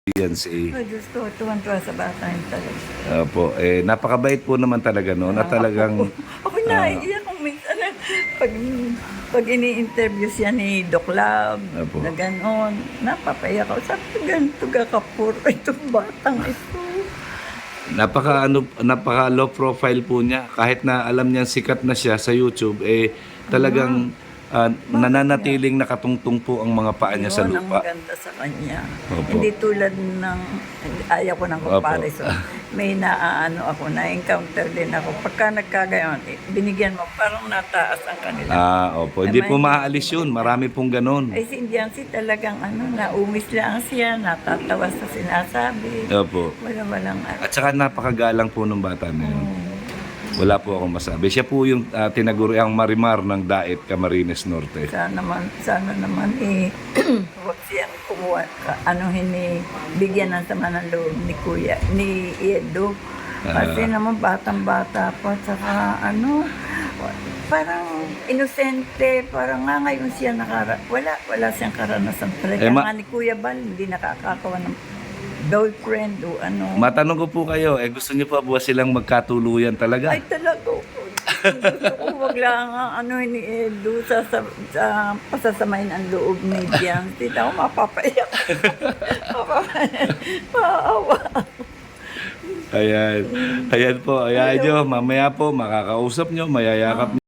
fiancé. Ay, Diyos ko, tuwan-tuwa sa bata yun talaga. Opo, napakabait po naman talaga, no? Na talagang, Ako naiiyak kung minsan pag, pag ini-interview siya ni Doc Lab, Opo. na gano'n, napapaiyak ako. Sabi ko, ganito kakapur, itong batang ito. napaka low profile po niya. Kahit na alam niyang sikat na siya sa YouTube, talagang nananatiling nakatungtong po ang mga paa niya sa Yun ang lupa. maganda sa kanya. Opo. Hindi tulad ng, ayaw ko ng comparison. May naaano ako, na-encounter din ako. Pagka nagkagayon, binigyan mo, parang nataas ang kanila. Opo. Hindi po maaalis yun. Marami pong ganon. Ay, si Indiancy talagang naumis lang siya, natatawa sa sinasabi. Opo. Walang At saka napakagalang po ng bata na yun. Wala po akong masabi. Siya po yung tinaguriang Marimar ng Daet, Camarines Norte. sana naman huwag siyang kumuha, bigyan ng sama ng loob ni Kuya, ni Edo. Kasi naman batang-bata pa, saka parang inosente, parang nga ngayon siya wala siyang karanasan talaga. Nga ni Kuya Bal, hindi nakakakawa ng boyfriend o ano. Matanong ko po kayo, gusto niyo pa ba silang magkatuluyan talaga? Ay talaga po. Gusto ko wag lang ni Edo sa pasasamain ang loob ni Dian. Tita ko mapapaiyak. Maawa. Ayan. Ayan po. Ayan nyo. Mamaya po, makakausap nyo, mayayakap nyo.